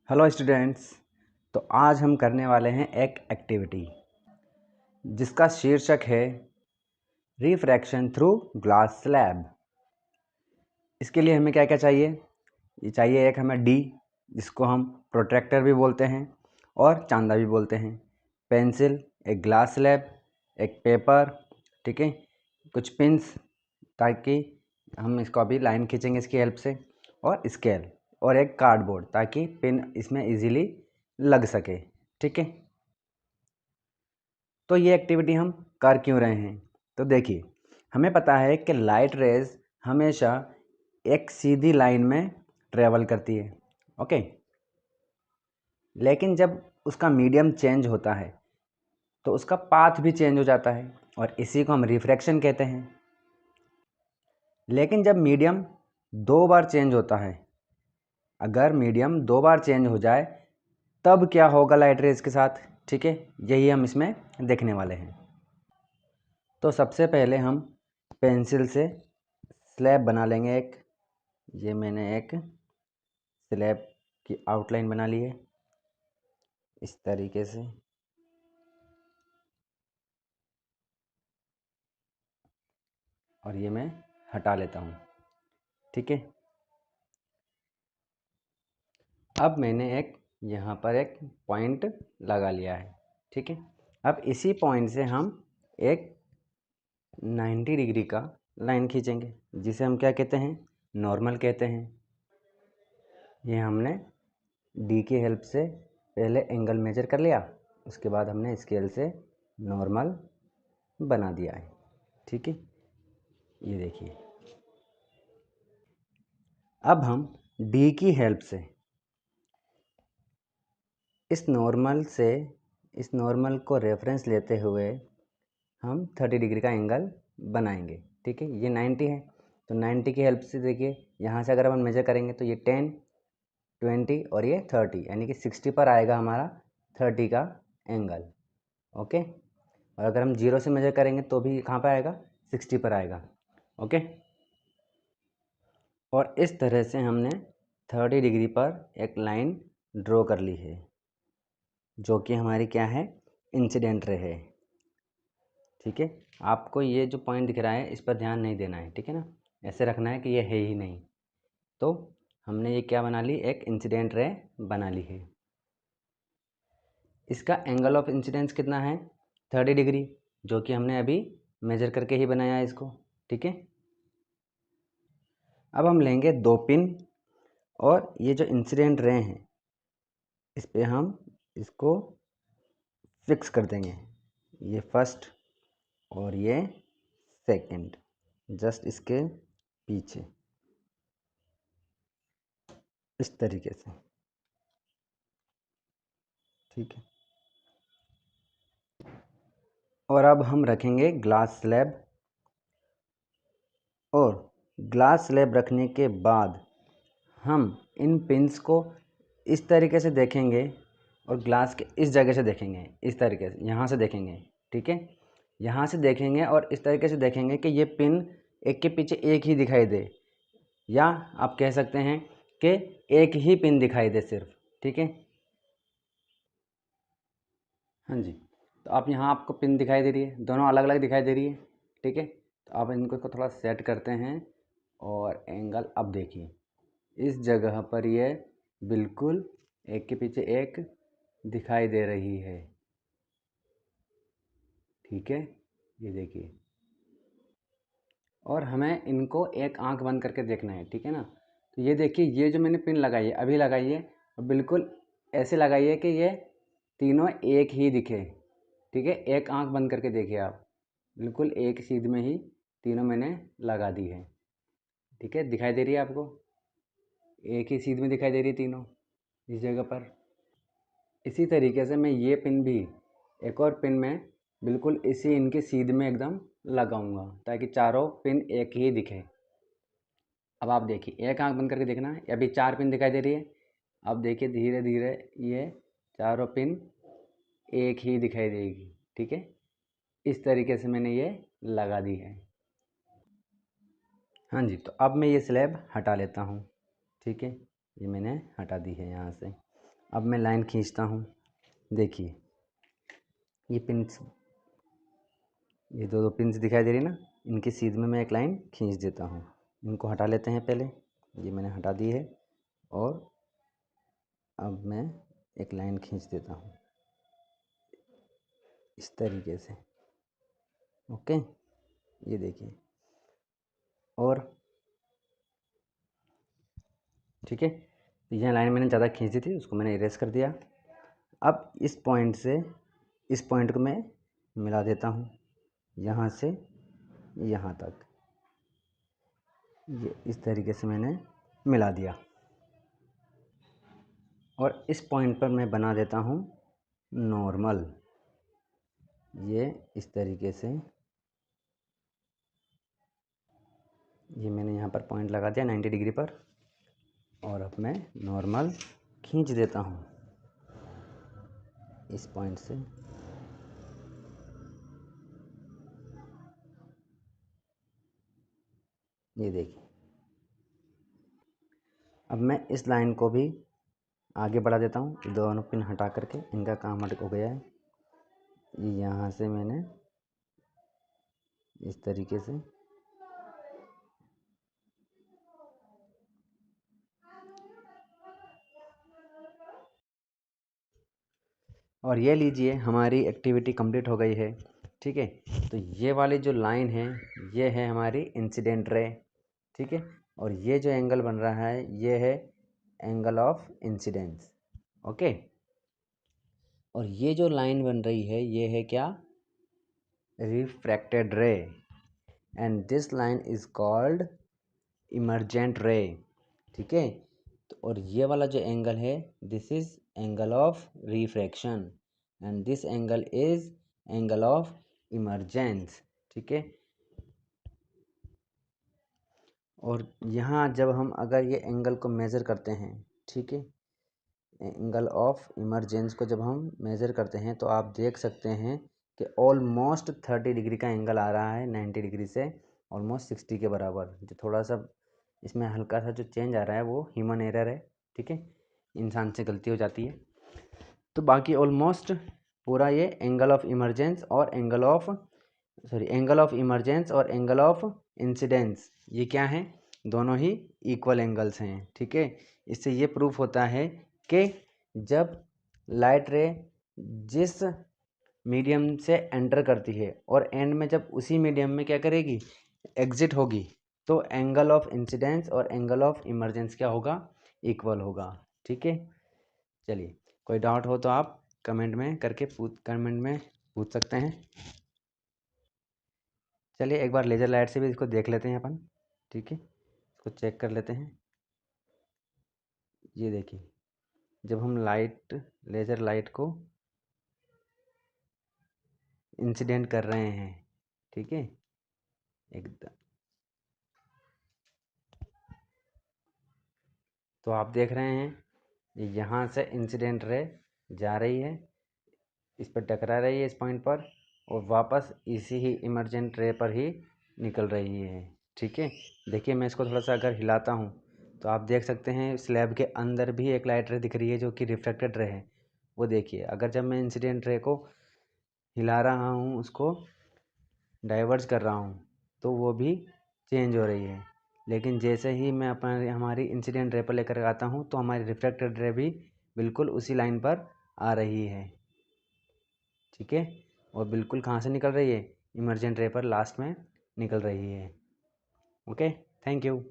Hello students. तो आज हम करने वाले हैं एक एक्टिविटी जिसका शीर्षक है रिफ्रैक्शन थ्रू ग्लास स्लैब। इसके लिए हमें क्या क्या चाहिए? ये चाहिए एक हमें डी, जिसको हम प्रोट्रैक्टर भी बोलते हैं और चांदा भी बोलते हैं, पेंसिल, एक ग्लास स्लैब, एक पेपर, ठीक है, कुछ पिंस ताकि हम इसको अभी लाइन खींचेंगे इसकी हेल्प से, और स्केल और एक कार्डबोर्ड ताकि पिन इसमें इजीली लग सके। ठीक है, तो ये एक्टिविटी हम कर क्यों रहे हैं? तो देखिए, हमें पता है कि लाइट रेज हमेशा एक सीधी लाइन में ट्रेवल करती है, ओके। लेकिन जब उसका मीडियम चेंज होता है तो उसका पाथ भी चेंज हो जाता है और इसी को हम रिफ्रैक्शन कहते हैं। लेकिन जब मीडियम दो बार चेंज होता है, अगर मीडियम दो बार चेंज हो जाए तब क्या होगा लाइट रेज के साथ? ठीक है, यही हम इसमें देखने वाले हैं। तो सबसे पहले हम पेंसिल से स्लैब बना लेंगे एक। ये मैंने एक स्लैब की आउटलाइन बना ली है इस तरीके से। और ये मैं हटा लेता हूँ, ठीक है। अब मैंने एक यहाँ पर एक पॉइंट लगा लिया है, ठीक है। अब इसी पॉइंट से हम एक 90 डिग्री का लाइन खींचेंगे जिसे हम क्या कहते हैं? नॉर्मल कहते हैं। ये हमने डी की हेल्प से पहले एंगल मेजर कर लिया, उसके बाद हमने स्केल से नॉर्मल बना दिया है, ठीक है। ये देखिए, अब हम डी की हेल्प से इस नॉर्मल को रेफरेंस लेते हुए हम 30 डिग्री का एंगल बनाएंगे, ठीक है। ये 90 है तो 90 की हेल्प से देखिए, यहाँ से अगर हम मेजर करेंगे तो ये 10, 20 और ये 30, यानी कि 60 पर आएगा हमारा 30 का एंगल, ओके। और अगर हम 0 से मेजर करेंगे तो भी कहाँ पर आएगा? 60 पर आएगा, ओके। और इस तरह से हमने 30 डिग्री पर एक लाइन ड्रॉ कर ली है जो कि हमारी क्या है? इंसिडेंट रे है, ठीक है। आपको ये जो पॉइंट दिख रहा है इस पर ध्यान नहीं देना है, ठीक है ना। ऐसे रखना है कि ये है ही नहीं। तो हमने ये क्या बना ली? एक इंसिडेंट रे बना ली है। इसका एंगल ऑफ इंसिडेंस कितना है? 30 डिग्री, जो कि हमने अभी मेजर करके ही बनाया है इसको, ठीक है। अब हम लेंगे दो पिन और ये जो इंसिडेंट रे हैं इस पर हम इसको फिक्स कर देंगे। ये फर्स्ट और ये सेकंड, जस्ट इसके पीछे इस तरीके से, ठीक है। और अब हम रखेंगे ग्लास स्लैब, और ग्लास स्लैब रखने के बाद हम इन पिंस को इस तरीके से देखेंगे और ग्लास के इस जगह से देखेंगे, इस तरीके से यहाँ से देखेंगे, ठीक है। यहाँ से देखेंगे और इस तरीके से देखेंगे कि ये पिन एक के पीछे एक ही दिखाई दे, या आप कह सकते हैं कि एक ही पिन दिखाई दे सिर्फ, ठीक है। हाँ जी, तो आप यहाँ आपको पिन दिखाई दे रही है, दोनों अलग अलग दिखाई दे रही है, ठीक है। तो आप इनको को थोड़ा सेट करते हैं और एंगल अब देखिए, इस जगह पर ये बिल्कुल एक के पीछे एक दिखाई दे रही है, ठीक है। ये देखिए, और हमें इनको एक आंख बंद करके देखना है, ठीक है ना। तो ये देखिए, ये जो मैंने पिन लगाई है अभी लगाई है, और बिल्कुल ऐसे लगाई है कि ये तीनों एक ही दिखे, ठीक है। एक आंख बंद करके देखिए आप, बिल्कुल एक सीध में ही तीनों मैंने लगा दी है, ठीक है। दिखाई दे रही है आपको? एक ही सीध में दिखाई दे रही है तीनों इस जगह पर। इसी तरीके से मैं ये पिन भी एक और पिन में बिल्कुल इसी इनके सीध में एकदम लगाऊंगा ताकि चारों पिन एक ही दिखे। अब आप देखिए, एक आंख बंद करके देखना है, अभी 4 पिन दिखाई दे रही है। अब देखिए धीरे धीरे ये चारों पिन एक ही दिखाई देगी, ठीक है। इस तरीके से मैंने ये लगा दी है। हाँ जी, तो अब मैं ये स्लैब हटा लेता हूँ, ठीक है। ये मैंने हटा दी है यहाँ से। अब मैं लाइन खींचता हूँ। देखिए ये पिंस, ये दो पिंस दिखाई दे रही ना, इनके सीध में मैं एक लाइन खींच देता हूँ। इनको हटा लेते हैं पहले, ये मैंने हटा दी है। और अब मैं एक लाइन खींच देता हूँ इस तरीके से। ओके, ये देखिए। और ठीक है, तो यह लाइन मैंने ज़्यादा खींच दी थी, उसको मैंने इरेज कर दिया। अब इस पॉइंट से इस पॉइंट को मैं मिला देता हूँ, यहाँ से यहाँ तक। ये इस तरीके से मैंने मिला दिया। और इस पॉइंट पर मैं बना देता हूँ नॉर्मल। ये इस तरीके से, ये मैंने यहाँ पर पॉइंट लगा दिया 90 डिग्री पर। और अब मैं नॉर्मल खींच देता हूँ इस पॉइंट से। ये देखिए, अब मैं इस लाइन को भी आगे बढ़ा देता हूँ। दोनों पिन हटा करके, इनका काम हट हो गया है। यहाँ से मैंने इस तरीके से और ये लीजिए, हमारी एक्टिविटी कंप्लीट हो गई है। ठीक है, तो ये वाली जो लाइन है ये है हमारी इंसिडेंट रे। ठीक है, और ये जो एंगल बन रहा है ये है एंगल ऑफ इंसिडेंस। ओके, और ये जो लाइन बन रही है ये है क्या, रिफ्रैक्टेड रे, and this line is called emergent रे। ठीक है, तो और ये वाला जो एंगल है this is angle of refraction, and this angle is angle of emergence. ठीक है, और यहाँ जब हम अगर ये एंगल को मेज़र करते हैं, ठीक है, एंगल ऑफ इमरजेंस को जब हम मेज़र करते हैं तो आप देख सकते हैं कि ऑलमोस्ट 30 डिग्री का एंगल आ रहा है, 90 डिग्री से ऑलमोस्ट 60 के बराबर। जो थोड़ा सा इसमें हल्का सा जो चेंज आ रहा है वो ह्यूमन एरर है। ठीक है, इंसान से गलती हो जाती है। तो बाकी ऑलमोस्ट पूरा ये एंगल ऑफ इमरजेंस और एंगल ऑफ इमरजेंस और एंगल ऑफ इंसिडेंस, ये क्या है, दोनों ही इक्वल एंगल्स हैं। ठीक है, इससे ये प्रूफ होता है कि जब लाइट रे जिस मीडियम से एंटर करती है और एंड में जब उसी मीडियम में क्या करेगी, एग्जिट होगी, तो एंगल ऑफ इंसिडेंस और एंगल ऑफ इमरजेंस क्या होगा, इक्वल होगा। ठीक है, चलिए, कोई डाउट हो तो आप कमेंट में पूछ सकते हैं। चलिए एक बार लेज़र लाइट से भी इसको देख लेते हैं अपन। ठीक है, इसको चेक कर लेते हैं। ये देखिए, जब हम लेज़र लाइट को इंसिडेंट कर रहे हैं, ठीक है, एकदम, तो आप देख रहे हैं यहाँ से इंसिडेंट रे जा रही है, इस पर टकरा रही है इस पॉइंट पर, और वापस इसी ही इमरजेंट रे पर ही निकल रही है। ठीक है, देखिए मैं इसको थोड़ा सा अगर हिलाता हूँ तो आप देख सकते हैं स्लैब के अंदर भी एक लाइट रे दिख रही है जो कि रिफ्लेक्टेड रे है। वो देखिए, अगर जब मैं इंसिडेंट रे को हिला रहा हूँ, उसको डाइवर्ज कर रहा हूँ, तो वो भी चेंज हो रही है। लेकिन जैसे ही मैं हमारी इंसिडेंट रे पर लेकर आता हूँ तो हमारी रिफ्लेक्टेड रे भी बिल्कुल उसी लाइन पर आ रही है। ठीक है, और बिल्कुल कहाँ से निकल रही है, इमरजेंट रे पर लास्ट में निकल रही है। Okay, thank you.